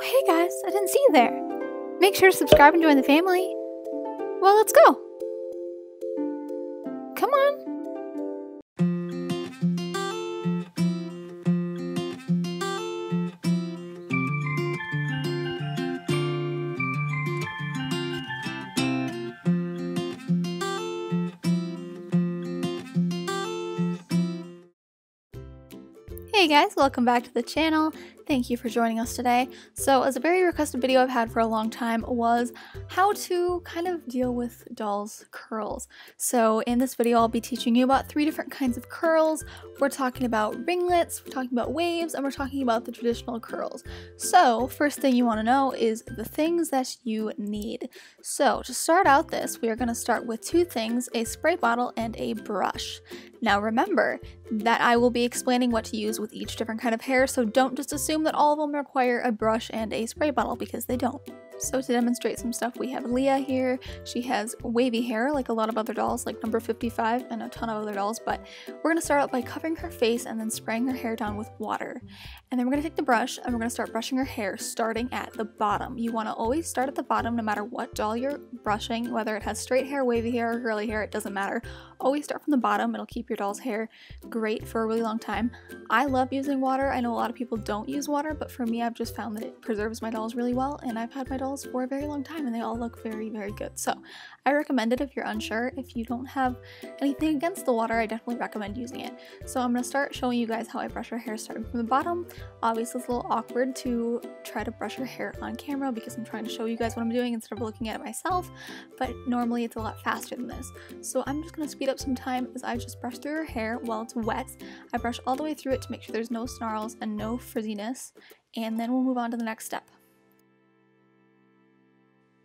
hey guys, I didn't see you there. Make sure to subscribe and join the family. Well, let's go. Come on. Hey guys, welcome back to the channel. Thank you for joining us today. So, as a very requested video I've had for a long time was how to kind of deal with dolls' curls. So in this video I'll be teaching you about 3 different kinds of curls. We're talking about ringlets, we're talking about waves, and we're talking about the traditional curls. So first thing you want to know is the things that you need. So to start out this, we are going to start with 2 things, a spray bottle and a brush. Now remember that I will be explaining what to use with each different kind of hair, so don't just assume that all of them require a brush and a spray bottle, because they don't. So to demonstrate some stuff, we have Leah here. She has wavy hair like a lot of other dolls, like number 55 and a ton of other dolls, but we're going to start out by covering her face and then spraying her hair down with water. And then we're going to take the brush and we're going to start brushing her hair starting at the bottom. You want to always start at the bottom no matter what doll you're brushing, whether it has straight hair, wavy hair, or curly hair, it doesn't matter. Always start from the bottom. It'll keep your doll's hair great for a really long time. I love using water. I know a lot of people don't use water, but for me I've just found that it preserves my dolls really well, and I've had my dolls for a very long time and they all look very, very good. So I recommend it if you're unsure. If you don't have anything against the water, I definitely recommend using it. So I'm going to start showing you guys how I brush her hair starting from the bottom. Obviously it's a little awkward to try to brush her hair on camera because I'm trying to show you guys what I'm doing instead of looking at it myself, but normally it's a lot faster than this. So I'm just going to speed up some time as I just brush through her hair while it's wet. I brush all the way through it to make sure there's no snarls and no frizziness, and then we'll move on to the next step.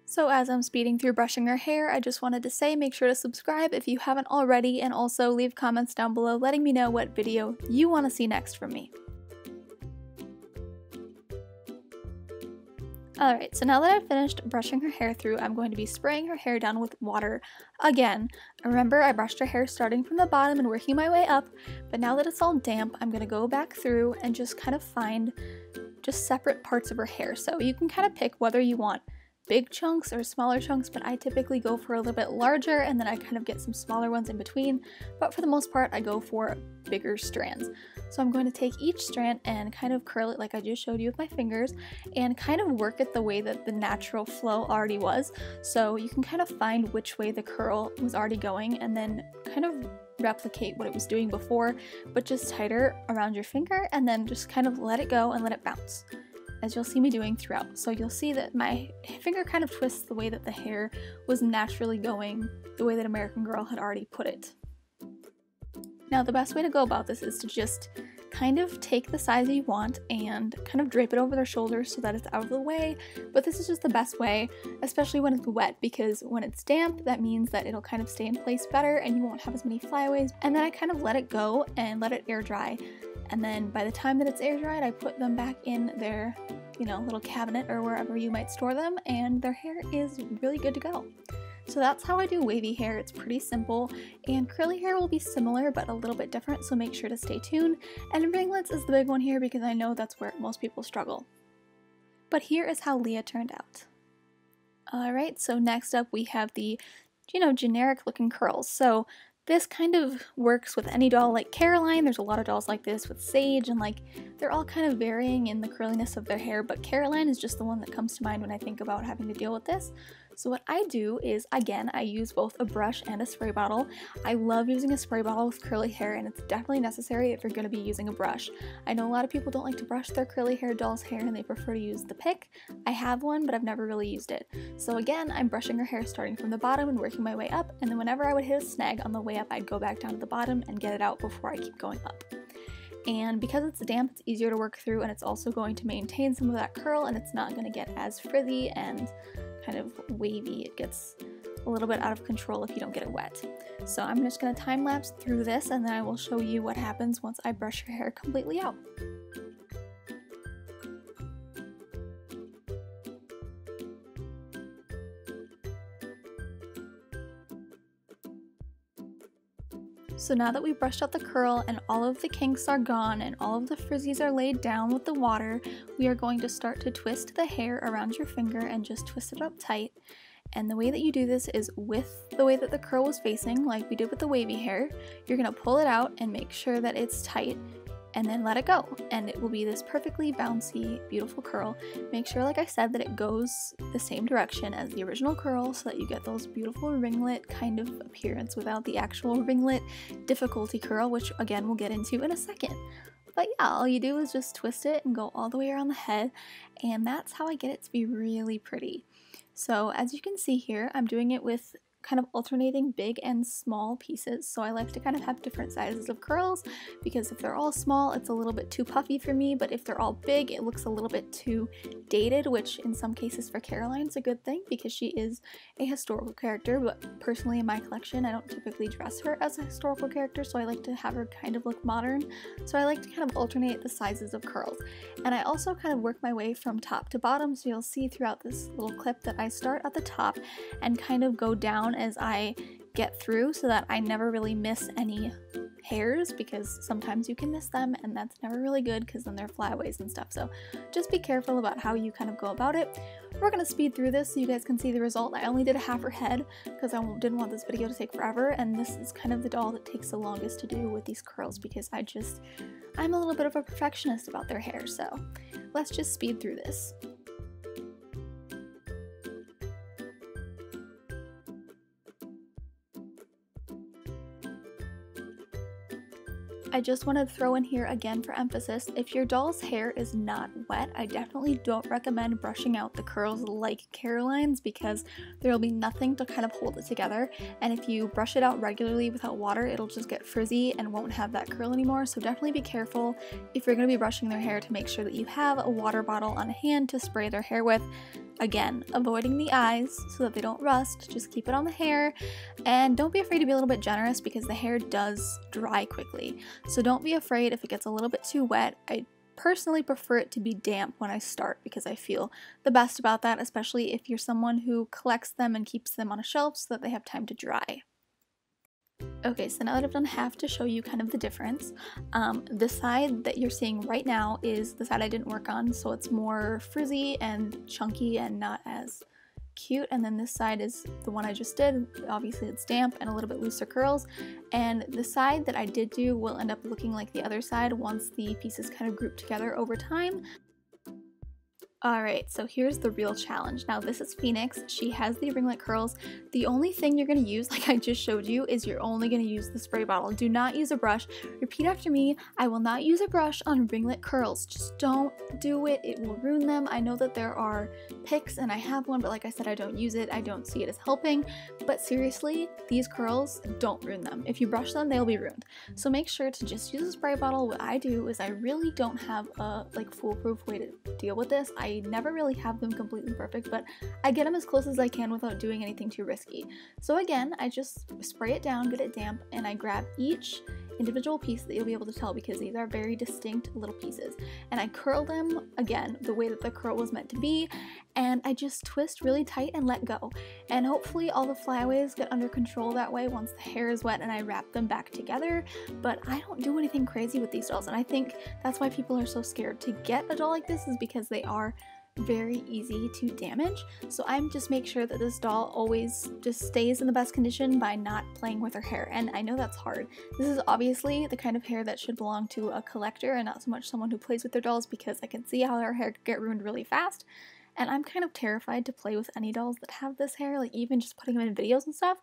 So as I'm speeding through brushing her hair, I just wanted to say make sure to subscribe if you haven't already, and also leave comments down below letting me know what video you want to see next from me. Alright, so now that I've finished brushing her hair through, I'm going to be spraying her hair down with water again. Remember, I brushed her hair starting from the bottom and working my way up, but now that it's all damp, I'm going to go back through and just kind of find just separate parts of her hair. So you can kind of pick whether you want big chunks or smaller chunks, but I typically go for a little bit larger and then I kind of get some smaller ones in between, but for the most part I go for bigger strands. So I'm going to take each strand and kind of curl it like I just showed you with my fingers and kind of work it the way that the natural flow already was. So you can kind of find which way the curl was already going and then kind of replicate what it was doing before, but just tighter around your finger, and then just kind of let it go and let it bounce, as you'll see me doing throughout. So you'll see that my finger kind of twists the way that the hair was naturally going, the way that American Girl had already put it. Now the best way to go about this is to just kind of take the size you want and kind of drape it over their shoulders so that it's out of the way, but this is just the best way, especially when it's wet, because when it's damp that means that it'll kind of stay in place better and you won't have as many flyaways. And then I kind of let it go and let it air dry, and then by the time that it's air dried I put them back in their, you know, little cabinet or wherever you might store them, and their hair is really good to go. So that's how I do wavy hair. It's pretty simple, and curly hair will be similar but a little bit different, so make sure to stay tuned. And ringlets is the big one here because I know that's where most people struggle. But here is how Leah turned out. Alright, so next up we have the, generic looking curls. So this kind of works with any doll like Caroline. There's a lot of dolls like this with Sage, and they're all kind of varying in the curliness of their hair, but Caroline is just the one that comes to mind when I think about having to deal with this. So what I do is, again, I use both a brush and a spray bottle. I love using a spray bottle with curly hair, and it's definitely necessary if you're going to be using a brush. I know a lot of people don't like to brush their curly hair doll's hair and they prefer to use the pick. I have one, but I've never really used it. So again, I'm brushing her hair starting from the bottom and working my way up, and then whenever I would hit a snag on the way up, I'd go back down to the bottom and get it out before I keep going up. And because it's damp, it's easier to work through, and it's also going to maintain some of that curl, and it's not going to get as frizzy and kind of wavy. It gets a little bit out of control if you don't get it wet. So I'm just going to time lapse through this, and then I will show you what happens once I brush your hair completely out. So now that we've brushed out the curl and all of the kinks are gone and all of the frizzies are laid down with the water, we are going to start to twist the hair around your finger and just twist it up tight. And the way that you do this is with the way that the curl was facing, like we did with the wavy hair. You're going to pull it out and make sure that it's tight and then let it go. And it will be this perfectly bouncy, beautiful curl. Make sure, like I said, that it goes the same direction as the original curl so that you get those beautiful ringlet kind of appearance without the actual ringlet difficulty curl, which again we'll get into in a second. But yeah, all you do is just twist it and go all the way around the head, and that's how I get it to be really pretty. So as you can see here, I'm doing it with kind of alternating big and small pieces. So I like to kind of have different sizes of curls because if they're all small, it's a little bit too puffy for me, but if they're all big, it looks a little bit too dated, which in some cases for Caroline's a good thing because she is a historical character, but personally in my collection, I don't typically dress her as a historical character, so I like to have her kind of look modern. So I like to kind of alternate the sizes of curls. And I also kind of work my way from top to bottom, so you'll see throughout this little clip that I start at the top and kind of go down as I get through so that I never really miss any hairs, because sometimes you can miss them and that's never really good because then they're flyaways and stuff. So just be careful about how you kind of go about it. We're going to speed through this so you guys can see the result. I only did a half her head because I didn't want this video to take forever, and this is kind of the doll that takes the longest to do with these curls because I'm a little bit of a perfectionist about their hair. So let's just speed through this. I just want to throw in here again for emphasis, if your doll's hair is not wet, I definitely don't recommend brushing out the curls like Caroline's because there will be nothing to kind of hold it together, and if you brush it out regularly without water, it'll just get frizzy and won't have that curl anymore. So definitely be careful if you're going to be brushing their hair to make sure that you have a water bottle on hand to spray their hair with. Again, avoiding the eyes so that they don't rust, just keep it on the hair, and don't be afraid to be a little bit generous because the hair does dry quickly. So don't be afraid if it gets a little bit too wet. I personally prefer it to be damp when I start because I feel the best about that, especially if you're someone who collects them and keeps them on a shelf so that they have time to dry. Okay, so now that I've done half to show you kind of the difference, the side that you're seeing right now is the side I didn't work on, so it's more frizzy and chunky and not as cute, and then this side is the one I just did. Obviously it's damp and a little bit looser curls, and the side that I did do will end up looking like the other side once the pieces kind of group together over time. Alright, so here's the real challenge. Now this is Phoenix. She has the ringlet curls. The only thing you're going to use, like I just showed you, is you're only going to use the spray bottle. Do not use a brush. Repeat after me. I will not use a brush on ringlet curls. Just don't do it. It will ruin them. I know that there are picks and I have one, but like I said, I don't use it. I don't see it as helping. But seriously, these curls, don't ruin them. If you brush them, they'll be ruined. So make sure to just use a spray bottle. What I do is I really don't have a foolproof way to deal with this. I never really have them completely perfect, but I get them as close as I can without doing anything too risky. So again, I just spray it down, get it damp, and I grab each individual piece that you'll be able to tell because these are very distinct little pieces, and I curl them again the way that the curl was meant to be, and I just twist really tight and let go, and hopefully all the flyaways get under control that way once the hair is wet and I wrap them back together. But I don't do anything crazy with these dolls, and I think that's why people are so scared to get a doll like this, is because they are very easy to damage. So I'm just make sure that this doll always just stays in the best condition by not playing with her hair, and I know that's hard. This is obviously the kind of hair that should belong to a collector and not so much someone who plays with their dolls, because I can see how their hair could get ruined really fast, and I'm kind of terrified to play with any dolls that have this hair, like even just putting them in videos and stuff.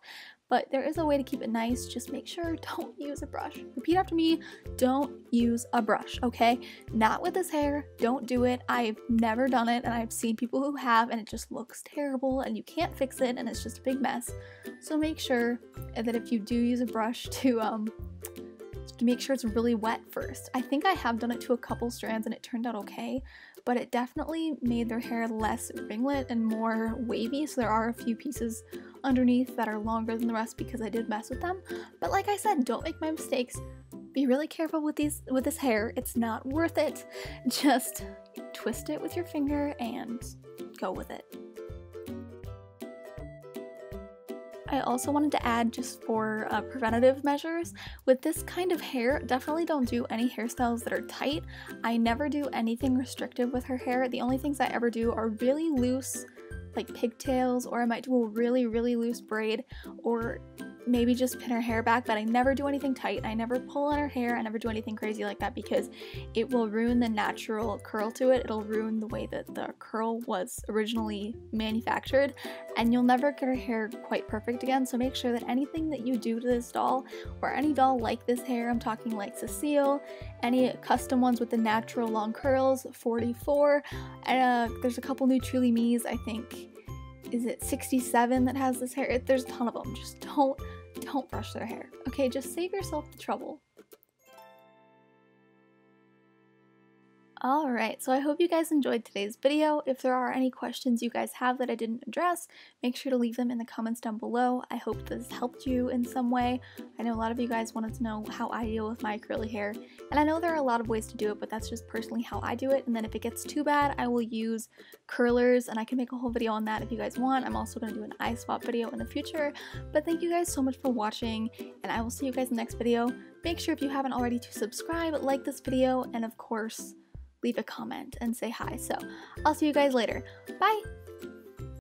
But there is a way to keep it nice. Just make sure, don't use a brush. Repeat after me, don't use a brush, okay? Not with this hair, don't do it. I've never done it, and I've seen people who have, and it just looks terrible, and you can't fix it, and it's just a big mess. So make sure that if you do use a brush to make sure it's really wet first. I think I have done it to a couple strands and it turned out okay, but it definitely made their hair less ringlet and more wavy, so there are a few pieces underneath that are longer than the rest because I did mess with them. But like I said, don't make my mistakes. Be really careful with this hair. It's not worth it. Just twist it with your finger and go with it. I also wanted to add, just for preventative measures, with this kind of hair, definitely don't do any hairstyles that are tight. I never do anything restrictive with her hair. The only things I ever do are really loose, like pigtails, or I might do a really loose braid, or maybe just pin her hair back, but I never do anything tight. I never pull on her hair. I never do anything crazy like that because it will ruin the natural curl to it. It'll ruin the way that the curl was originally manufactured, and you'll never get her hair quite perfect again. So make sure that anything that you do to this doll, or any doll like this hair, I'm talking like Cecile, any custom ones with the natural long curls, 44, there's a couple new Truly Me's, I think, is it 67 that has this hair? There's a ton of them. Just don't brush their hair. Okay, just save yourself the trouble. Alright, so I hope you guys enjoyed today's video. If there are any questions you guys have that I didn't address, make sure to leave them in the comments down below. I hope this helped you in some way. I know a lot of you guys wanted to know how I deal with my curly hair, and I know there are a lot of ways to do it, but that's just personally how I do it. And then if it gets too bad, I will use curlers, and I can make a whole video on that if you guys want. I'm also going to do an eye swap video in the future. But thank you guys so much for watching, and I will see you guys in the next video. Make sure, if you haven't already, to subscribe, like this video, and of course, leave a comment and say hi. So I'll see you guys later. Bye!